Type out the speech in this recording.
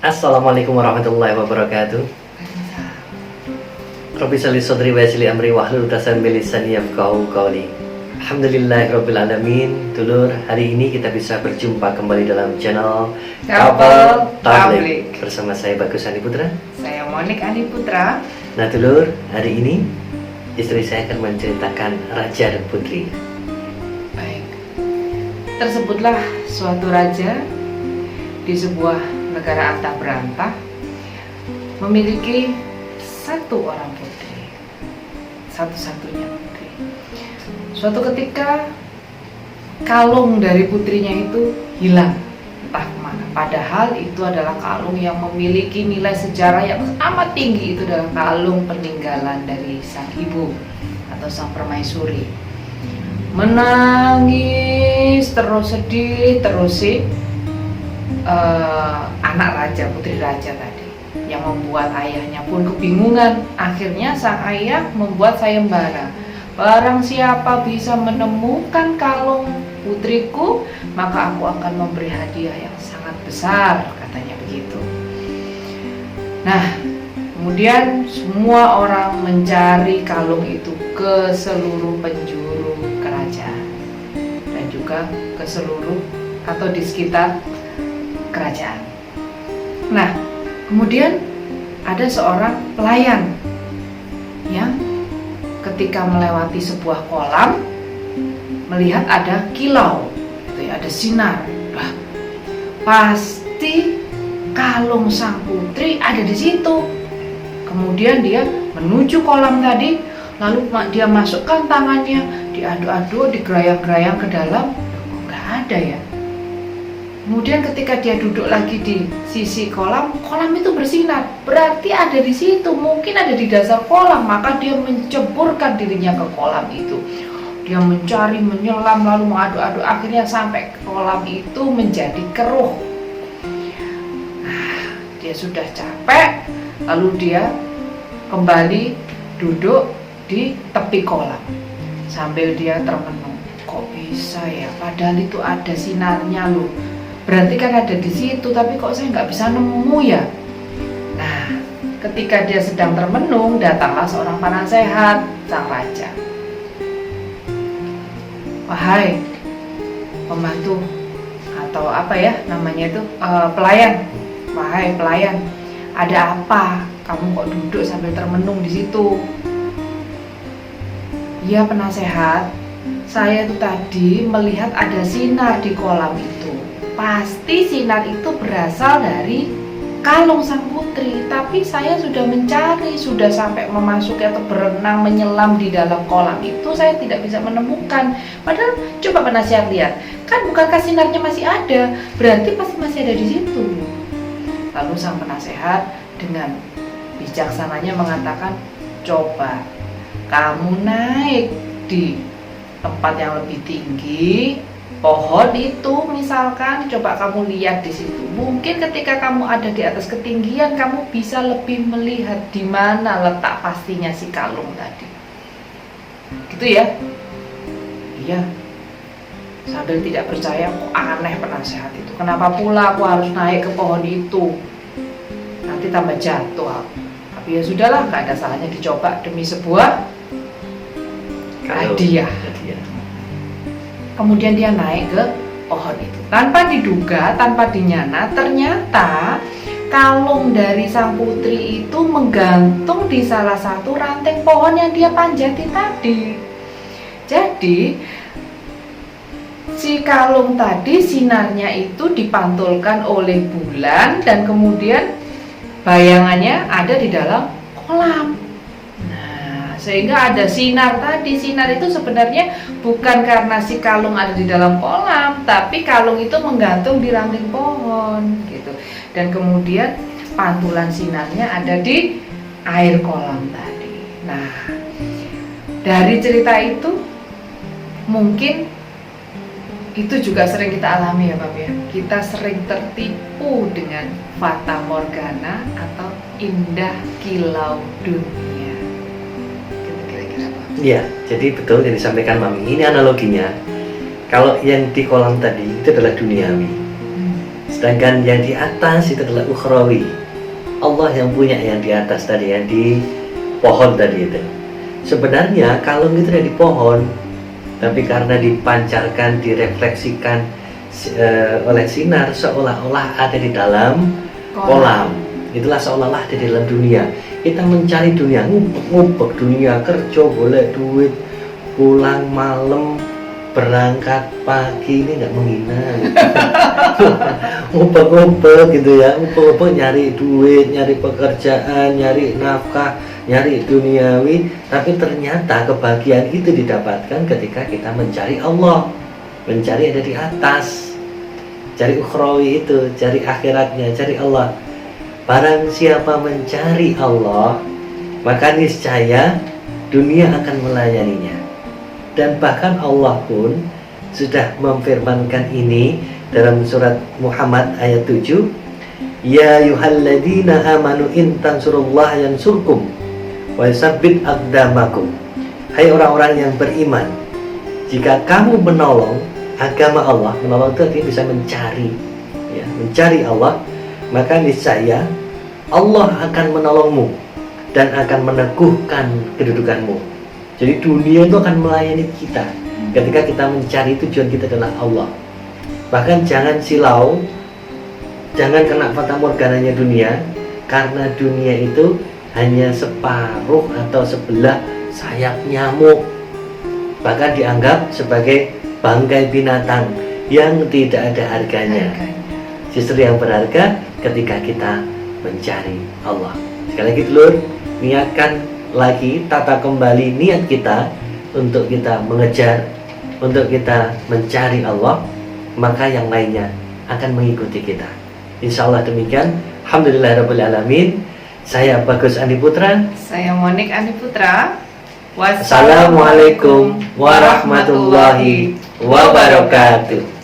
Assalamualaikum warahmatullahi wabarakatuh. Rabbi sholli sodri wa yassir li amri wahlul 'uqdatam min lisani yafqahu qawli. Alhamdulillahirabbil alamin. Dulur, hari ini kita bisa berjumpa kembali dalam channel Couple Tablik bersama saya Bagus Andi Putra. Saya Monik Andi Putra. Nah dulur, hari ini istri saya akan menceritakan Raja dan Putri. Baik. Tersebutlah suatu raja di sebuah negara antah berantah memiliki satu orang putri, satu-satunya putri. Suatu ketika kalung dari putrinya itu hilang, entah kemana. Padahal itu adalah kalung yang memiliki nilai sejarah yang amat tinggi. Itu adalah kalung peninggalan dari sang ibu atau sang permaisuri. Menangis terus, sedih terus sih anak raja, putri raja tadi, yang membuat ayahnya pun kebingungan. Akhirnya sang ayah membuat sayembara. Barang siapa bisa menemukan kalung putriku, maka aku akan memberi hadiah yang sangat besar, katanya begitu. Nah, kemudian semua orang mencari kalung itu ke seluruh penjuru kerajaan dan juga ke seluruh atau di sekitar kerajaan. Nah, kemudian ada seorang pelayan yang ketika melewati sebuah kolam melihat ada kilau, gitu ya, ada sinar. Wah, pasti kalung sang putri ada di situ. Kemudian dia menuju kolam tadi, lalu dia masukkan tangannya, diaduk-aduk, digerayang-gerayang ke dalam, kok nggak ada ya. Kemudian ketika dia duduk lagi di sisi kolam, kolam itu bersinar. Berarti ada di situ, mungkin ada di dasar kolam. Maka dia menceburkan dirinya ke kolam itu. Dia mencari, menyelam, lalu mengaduk-aduk. Akhirnya sampai kolam itu menjadi keruh. Nah, dia sudah capek. Lalu dia kembali duduk di tepi kolam sambil dia termenung. Kok bisa ya? Padahal itu ada sinarnya loh. Berarti kan ada di situ, tapi kok saya nggak bisa nemu ya? Nah, ketika dia sedang termenung, datanglah seorang penasehat sang raja. Wahai pembantu atau apa ya namanya itu, pelayan. Wahai pelayan, ada apa? Kamu kok duduk sambil termenung di situ? Ya penasehat, saya itu tadi melihat ada sinar di kolam itu. Pasti sinar itu berasal dari kalung sang putri, tapi saya sudah mencari, sudah sampai memasuki atau berenang, menyelam di dalam kolam itu, saya tidak bisa menemukan. Padahal coba penasehat lihat, kan bukankah sinarnya masih ada? Berarti pasti masih ada di situ. Lalu sang penasehat dengan bijaksananya mengatakan, coba kamu naik di tempat yang lebih tinggi, pohon itu misalkan, coba kamu lihat di situ. Mungkin ketika kamu ada di atas ketinggian, kamu bisa lebih melihat di mana letak pastinya si kalung tadi. Gitu ya? Iya. Sambil tidak percaya, kok aneh penasehat itu. Kenapa pula aku harus naik ke pohon itu? Nanti tambah jatuh aku. Tapi ya sudahlah, gak ada salahnya dicoba demi sebuah hadiah. Kemudian dia naik ke pohon itu. Tanpa diduga, tanpa dinyana, ternyata kalung dari sang putri itu menggantung di salah satu ranting pohon yang dia panjati tadi. Jadi, si kalung tadi sinarnya itu dipantulkan oleh bulan dan kemudian bayangannya ada di dalam kolam. Sehingga ada sinar tadi. Sinar itu sebenarnya bukan karena si kalung ada di dalam kolam, tapi kalung itu menggantung di ranting pohon gitu. Dan kemudian pantulan sinarnya ada di air kolam tadi. Nah, dari cerita itu mungkin itu juga sering kita alami ya Pak ya. Kita sering tertipu dengan fata morgana atau indah kilau dunia. Iya, jadi betul yang disampaikan Mami. Ini analoginya. Kalau yang di kolam tadi itu adalah duniawi. Sedangkan yang di atas itu adalah ukhrawi. Allah yang punya yang di atas tadi, yang di pohon tadi itu. Sebenarnya kalung itu ada di pohon, tapi karena dipancarkan, direfleksikan oleh sinar, seolah-olah ada di dalam kolam. Itulah seolah-olah ada di dalam dunia. Kita mencari dunia, ngubek dunia, kerja boleh duit, pulang malam, berangkat pagi, ini nggak menghina gitu. Ngubek-ngubek gitu ya, ngubek-ngubek nyari duit, nyari pekerjaan, nyari nafkah, nyari duniawi. Tapi ternyata kebahagiaan itu didapatkan ketika kita mencari Allah, mencari ada di atas, cari ukhrawi itu, cari akhiratnya, cari Allah. Barang siapa mencari Allah, maka niscaya dunia akan melayaninya. Dan bahkan Allah pun sudah memfirmankan ini dalam surat Muhammad ayat 7, ya ayyuhalladzina amanu in tansurullaha yansurkum wa yusabbit aqdamakum. Hai orang-orang yang beriman, jika kamu menolong agama Allah, menolong itu artinya bisa mencari, ya, mencari Allah, maka niscaya Allah akan menolongmu dan akan meneguhkan kedudukanmu. Jadi dunia itu akan melayani kita ketika kita mencari tujuan kita adalah Allah. Bahkan jangan silau, jangan kena fata morgananya dunia, karena dunia itu hanya separuh atau sebelah sayap nyamuk. Bahkan dianggap sebagai bangkai binatang yang tidak ada harganya. Justru yang berharga ketika kita mencari Allah. Sekali lagi telur, niatkan lagi, tata kembali niat kita untuk kita mengejar, untuk kita mencari Allah, maka yang lainnya akan mengikuti kita. Insya Allah demikian. Alhamdulillahirrabbilalamin. Saya Bagus Andi Putra. Saya Monik Andi Putra. Wassalamualaikum warahmatullahi wabarakatuh.